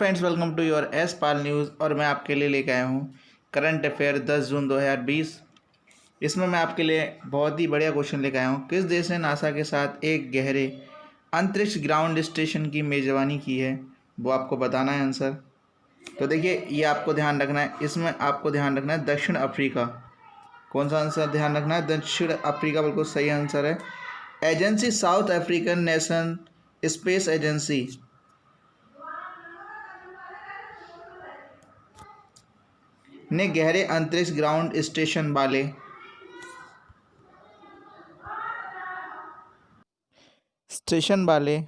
Friends, welcome to your S Pal news. और मैं आपके लिए लेके आया हूँ करंट अफेयर 10 जून 2020। इसमें मैं आपके लिए बहुत ही बढ़िया क्वेश्चन लेके आया हूँ। किस देश ने नासा के साथ एक गहरे अंतरिक्ष ग्राउंड स्टेशन की मेज़बानी की है, वो आपको बताना है आंसर। तो देखिए, ये आपको ध्यान रखना है, इसमें आपको ध्यान रखना है दक्षिण अफ्रीका। कौन सा आंसर ध्यान रखना है? दक्षिण अफ्रीका बिल्कुल सही आंसर है। Agency south African nation space agency ने गहरे अंतरिक्ष ग्राउंड स्टेशन वाले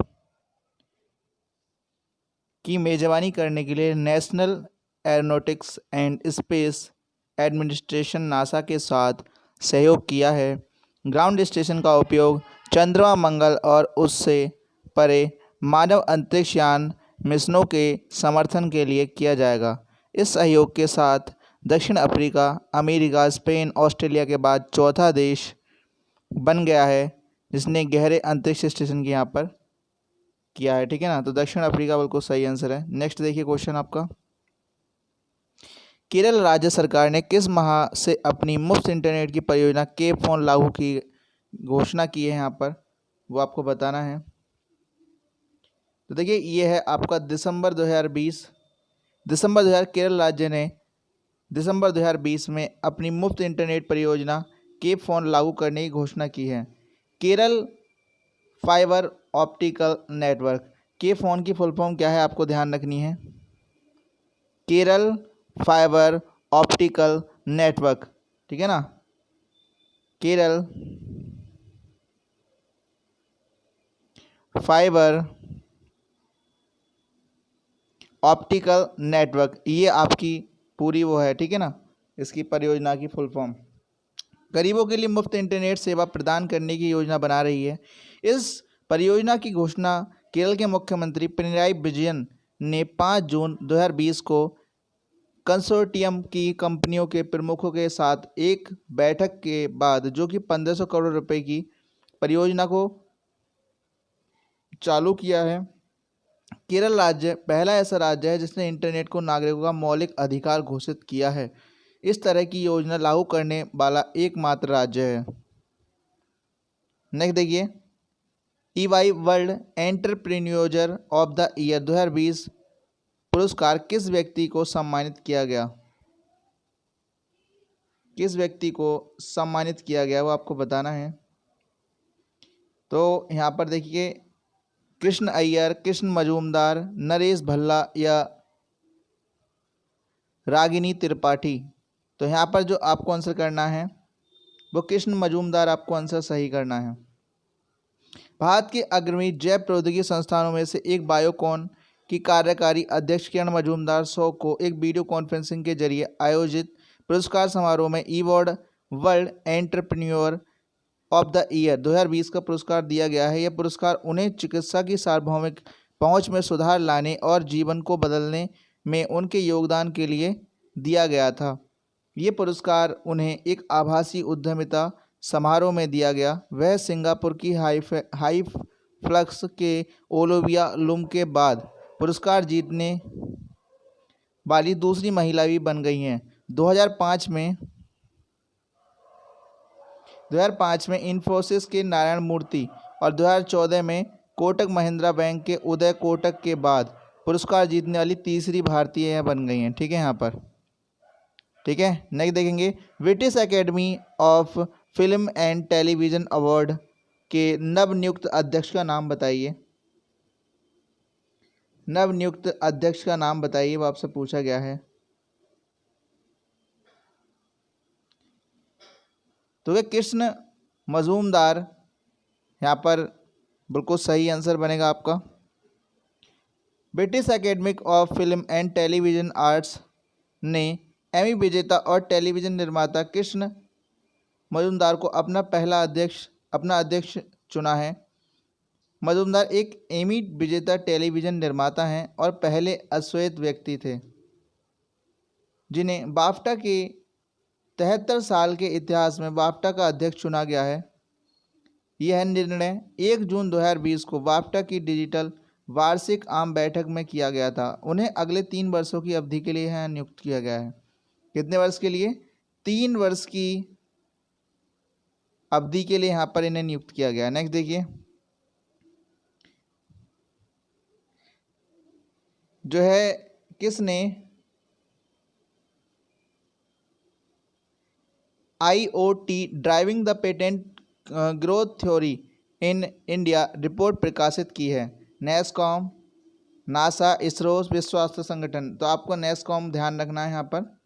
की मेजबानी करने के लिए national aeronautics and space administration NASA के साथ सहयोग किया है। ग्राउंड स्टेशन का उपयोग चंद्रमा, मंगल और उससे परे मानव अंतरिक्ष यान मिशनों के समर्थन के लिए किया जाएगा। इस सहयोग के साथ दक्षिण अफ्रीका, अमेरिका, स्पेन, ऑस्ट्रेलिया के बाद चौथा देश बन गया है जिसने गहरे अंतरिक्ष स्टेशन की यहाँ पर किया है। ठीक है ना, तो दक्षिण अफ्रीका बिल्कुल सही आंसर है। नेक्स्ट देखिए क्वेश्चन आपका। केरल राज्य सरकार ने किस माह से अपनी मुफ्त इंटरनेट की परियोजना के फोन लागू की घोषणा की है, यहाँ पर वो आपको बताना है। तो देखिए, ये है आपका दिसंबर 2020। केरल राज्य ने दिसंबर 2020 में अपनी मुफ्त इंटरनेट परियोजना के फोन लागू करने की घोषणा की है। केरल फाइबर ऑप्टिकल नेटवर्क के फ़ोन की फुल फॉर्म क्या है, आपको ध्यान रखनी है। केरल फाइबर ऑप्टिकल नेटवर्क, ठीक है ना। केरल फाइबर ऑप्टिकल नेटवर्क, ये आपकी पूरी वो है, ठीक है ना, इसकी परियोजना की फुल फॉर्म। गरीबों के लिए मुफ्त इंटरनेट सेवा प्रदान करने की योजना बना रही है। इस परियोजना की घोषणा केरल के मुख्यमंत्री पिनराई विजयन ने 5 जून 2020 को कंसोर्टियम की कंपनियों के प्रमुखों के साथ एक बैठक के बाद, जो कि 1500 करोड़ रुपए की परियोजना को चालू किया है। केरल राज्य पहला ऐसा राज्य है जिसने इंटरनेट को नागरिकों का मौलिक अधिकार घोषित किया है। इस तरह की योजना लागू करने वाला एकमात्र राज्य है। नेक्स्ट देखिए, EY world entrepreneur of the year 2020 पुरस्कार किस व्यक्ति को सम्मानित किया गया? किस व्यक्ति को सम्मानित किया गया वो आपको बताना है। तो यहाँ पर देखिए, कृष्ण अय्यर, कृष्ण मजूमदार, नरेश भल्ला या रागिनी त्रिपाठी। तो यहाँ पर जो आपको आंसर करना है वो कृष्ण मजूमदार आपको आंसर सही करना है। भारत के अग्रणी जैव प्रौद्योगिकी संस्थानों में से एक बायोकॉन की कार्यकारी अध्यक्ष किरण मजूमदार 100 को एक वीडियो कॉन्फ्रेंसिंग के जरिए आयोजित पुरस्कार समारोह में ईवॉर्ड world entrepreneur of the year 2020 का पुरस्कार दिया गया है। यह पुरस्कार उन्हें चिकित्सा की सार्वभौमिक पहुंच में सुधार लाने और जीवन को बदलने में उनके योगदान के लिए दिया गया था। ये पुरस्कार उन्हें एक आभासी उद्यमिता समारोह में दिया गया। वह सिंगापुर की हाई फ्लक्स के ओलिविया लुम के बाद पुरस्कार जीतने वाली दूसरी महिला भी बन गई हैं। 2005 में इन्फोसिस के नारायण मूर्ति और 2014 में कोटक महिंद्रा बैंक के उदय कोटक के बाद पुरस्कार जीतने वाली तीसरी भारतीय बन गई हैं। ठीक है, यहाँ पर ठीक है। नेक्स्ट देखेंगे, British academy of film and television award के नवनियुक्त अध्यक्ष का नाम बताइए। नवनियुक्त अध्यक्ष का नाम बताइए, वो आपसे पूछा गया है। तो वे कृष्ण मजूमदार यहाँ पर बिल्कुल सही आंसर बनेगा आपका। British academy of film and television arts ने एमी विजेता और टेलीविज़न निर्माता कृष्ण मजूमदार को अपना अध्यक्ष चुना है। मजूमदार एक एमी विजेता टेलीविज़न निर्माता हैं और पहले अश्वेत व्यक्ति थे जिन्हें बाफ्टा के 73 साल के इतिहास में बाफ्टा का अध्यक्ष चुना गया है। यह निर्णय 1 जून 2020 को बाफ्टा की डिजिटल वार्षिक आम बैठक में किया गया था। उन्हें अगले 3 वर्षों की अवधि के लिए यहाँ नियुक्त किया गया है। कितने वर्ष के लिए? 3 वर्ष की अवधि के लिए यहाँ पर इन्हें नियुक्त किया गया है। नेक्स्ट देखिए, जो है किसने IoT driving the patent growth theory in India report प्रकाशित की है? नेस्कॉम, नासा, इसरो, विश्व स्वास्थ्य संगठन। तो आपको नेस्कॉम ध्यान रखना है यहाँ पर।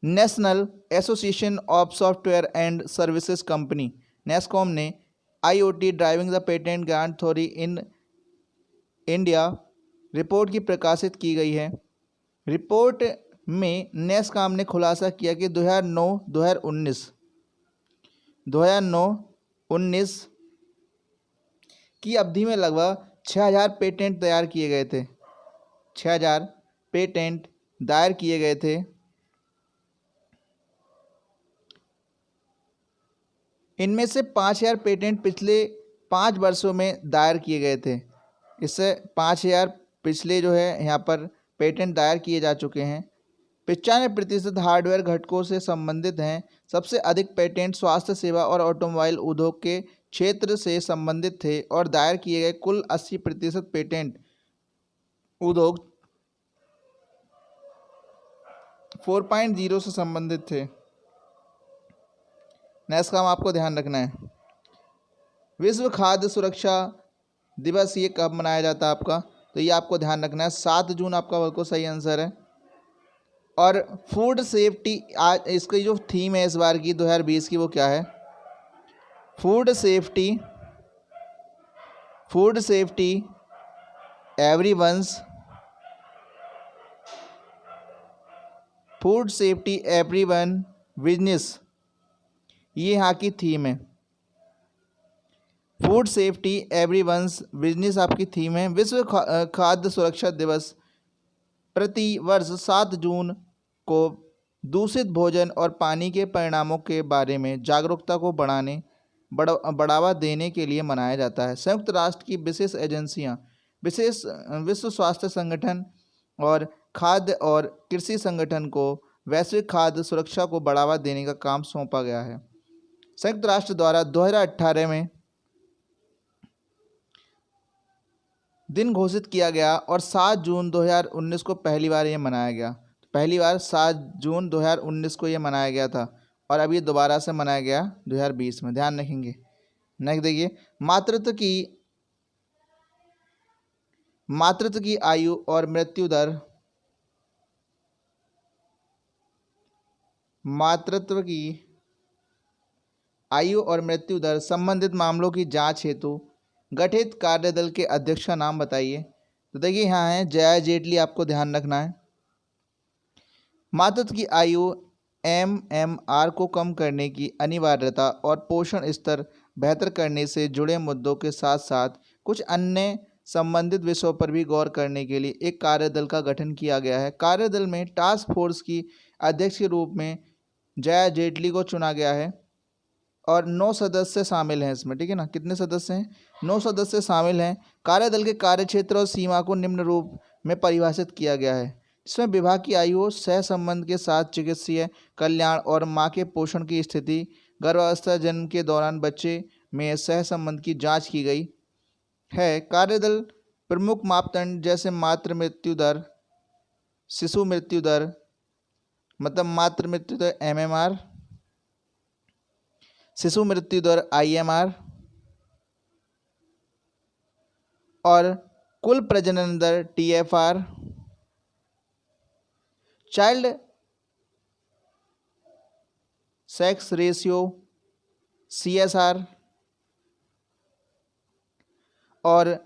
National association of software and services company, NASSCOM ने IoT driving the patent grant theory in India report की प्रकाशित की गई है। रिपोर्ट में नेस्कॉम ने खुलासा किया कि 2009-19 की अवधि में लगभग 6000 पेटेंट तैयार किए गए थे। 6000 पेटेंट दायर किए गए थे। इनमें से 5000 पेटेंट पिछले 5 वर्षों में दायर किए गए थे। इससे 5000 पिछले जो है यहाँ पर पेटेंट दायर किए जा चुके हैं। 95% हार्डवेयर घटकों से संबंधित हैं। सबसे अधिक पेटेंट स्वास्थ्य सेवा और ऑटोमोबाइल उद्योग के क्षेत्र से संबंधित थे और दायर किए गए कुल 80% पेटेंट उद्योग 4.0 से संबंधित थे। नेक्स्ट काम आपको ध्यान रखना है, विश्व खाद्य सुरक्षा दिवस ये कब मनाया जाता है आपका? तो ये आपको ध्यान रखना है, 7 जून आपका बिल्कुल सही आंसर है। और फूड सेफ्टी, आज इसकी जो थीम है इस बार की 2020 की वो क्या है? फूड सेफ्टी एवरीवन बिजनेस, ये यहाँ की थीम है। फूड सेफ्टी एवरीवन्स बिजनेस आपकी थीम है। विश्व खाद्य सुरक्षा दिवस प्रति वर्ष 7 जून को दूषित भोजन और पानी के परिणामों के बारे में जागरूकता को बढ़ावा देने के लिए मनाया जाता है। संयुक्त राष्ट्र की विशेष एजेंसियां, विश्व स्वास्थ्य संगठन और खाद्य और कृषि संगठन को वैश्विक खाद्य सुरक्षा को बढ़ावा देने का काम सौंपा गया है। संयुक्त राष्ट्र द्वारा 2018 में दिन घोषित किया गया और 7 जून 2019 को पहली बार ये मनाया गया। पहली बार 7 जून 2019 को ये मनाया गया था और अब ये दोबारा से मनाया गया 2020 में, ध्यान रखेंगे। नेक्स्ट देखिए, मातृत्व की आयु और मृत्यु दर, मातृत्व की आयु और मृत्यु दर संबंधित मामलों की जांच हेतु गठित कार्यदल के अध्यक्ष का नाम बताइए। तो देखिए यहाँ है जया जेटली, आपको ध्यान रखना है। मातृत्व की आयु MMR को कम करने की अनिवार्यता और पोषण स्तर बेहतर करने से जुड़े मुद्दों के साथ साथ कुछ अन्य संबंधित विषयों पर भी गौर करने के लिए एक कार्यदल का गठन किया गया है। कार्यदल में टास्क फोर्स की अध्यक्ष के रूप में जया जेटली को चुना गया है और 9 सदस्य शामिल हैं इसमें, ठीक है ना। कितने सदस्य हैं? 9 सदस्य शामिल हैं। कार्यदल के कार्यक्षेत्र और सीमा को निम्न रूप में परिभाषित किया गया है। इसमें विभाग की आयु, सह संबंध के साथ चिकित्सीय कल्याण और माँ के पोषण की स्थिति, गर्भावस्था, जन्म के दौरान बच्चे में सह संबंध की जांच की गई है। कार्यदल प्रमुख मापदंड जैसे मातृ मृत्यु दर, शिशु मृत्यु दर मतलब मातृ मृत्यु दर MMR, शिशु मृत्यु दर IMR और कुल प्रजनन दर TFR, child sex ratio CSR और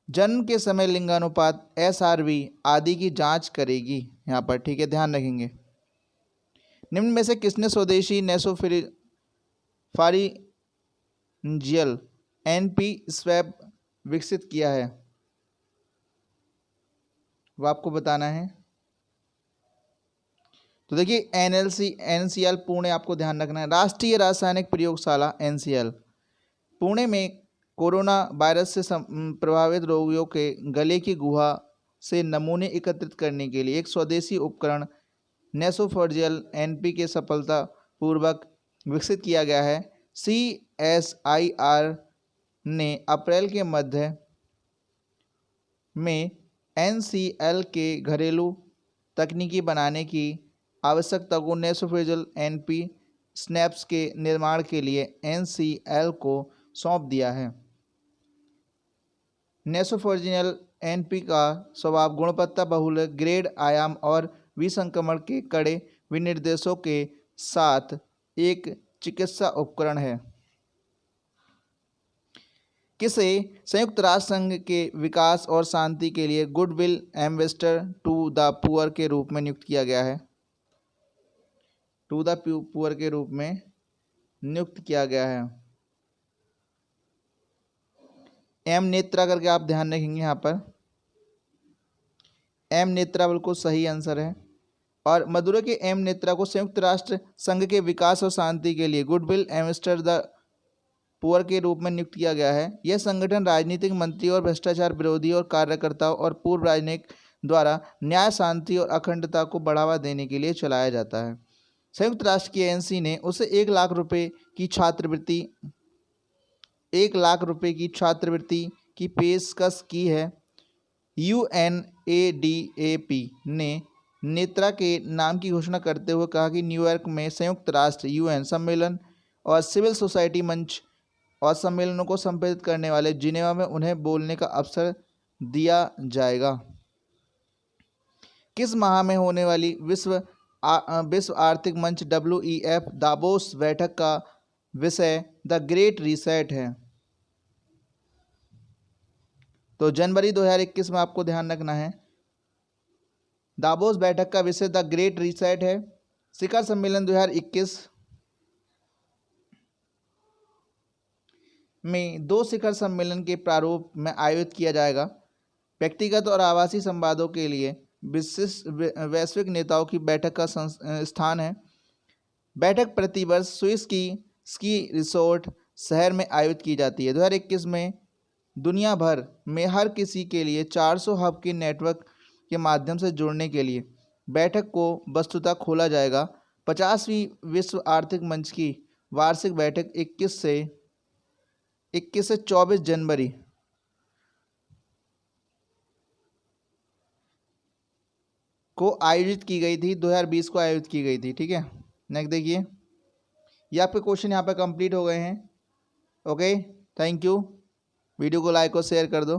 जन्म के समय लिंगानुपात SRV आदि की जांच करेगी यहाँ पर, ठीक है, ध्यान रखेंगे। निम्न में से किसने स्वदेशी नेसोफारिंजियल NP स्वैब विकसित किया है? वो आपको बताना है। तो देखिए NCL पुणे, आपको ध्यान रखना है। राष्ट्रीय रासायनिक प्रयोगशाला NCL पुणे में कोरोना वायरस से प्रभावित रोगियों के गले की गुहा से नमूने एकत्रित करने के लिए एक स्वदेशी उपकरण नेसोफेरिंजियल एनपी के सफलतापूर्वक विकसित किया गया है। CSIR ने अप्रैल के मध्य में NCL के घरेलू तकनीकी बनाने की आवश्यकता को नेसोफेरिंजियल एनपी स्नैप्स के निर्माण के लिए NCL को सौंप दिया है। नेसोफेरिंजियल एनपी का स्वभाव गुणवत्ता बहुल ग्रेड आयाम और विसंक्रमण के कड़े विनिर्देशों के साथ एक चिकित्सा उपकरण है। किसे संयुक्त राष्ट्र संघ के विकास और शांति के लिए goodwill ambassador to the poor के रूप में नियुक्त किया गया है। टू द पुअर के रूप में नियुक्त किया गया है। एम नेत्रा करके आप ध्यान रखेंगे यहाँ पर। एम नेत्रा बिल्कुल सही आंसर है। और मदुरै के एम नेत्रा को संयुक्त राष्ट्र संघ के विकास और शांति के लिए गुडविल एम्बेसडर द पुअर के रूप में नियुक्त किया गया है। यह संगठन राजनीतिक मंत्री और भ्रष्टाचार विरोधी और कार्यकर्ताओं और पूर्व राजनयिक द्वारा न्याय, शांति और अखंडता को बढ़ावा देने के लिए चलाया जाता है। संयुक्त राष्ट्र की एजेंसी ने उसे 1 लाख रुपए की छात्रवृत्ति की पेशकश की है। UNADAP ने नेत्रा के नाम की घोषणा करते हुए कहा कि न्यूयॉर्क में संयुक्त राष्ट्र UN सम्मेलन और सिविल सोसाइटी मंच और सम्मेलनों को संपादित करने वाले जिनेवा में उन्हें बोलने का अवसर दिया जाएगा। किस माह में होने वाली विश्व आर्थिक मंच WEF दावोस बैठक का विषय द ग्रेट रीसेट है? तो जनवरी 2021 में आपको ध्यान रखना है। दावोस बैठक का विषय द ग्रेट रीसेट है। शिखर सम्मेलन 2021 में 2 शिखर सम्मेलन के प्रारूप में आयोजित किया जाएगा। व्यक्तिगत और आवासीय संवादों के लिए विशिष्ट वैश्विक नेताओं की बैठक का स्थान है। बैठक प्रतिवर्ष स्विस की स्की रिसोर्ट शहर में आयोजित की जाती है। 2021 में दुनिया भर में हर किसी के लिए 400 हब के नेटवर्क के माध्यम से जुड़ने के लिए बैठक को वस्तुतः खोला जाएगा। 50वीं विश्व आर्थिक मंच की वार्षिक बैठक 21 से 24 जनवरी को आयोजित की गई थी। 2020 को आयोजित की गई थी। ठीक है, नेक्स्ट देखिए, ये आपके क्वेश्चन यहाँ पे कंप्लीट हो गए हैं। Okay, thank you. वीडियो को लाइक और शेयर कर दो।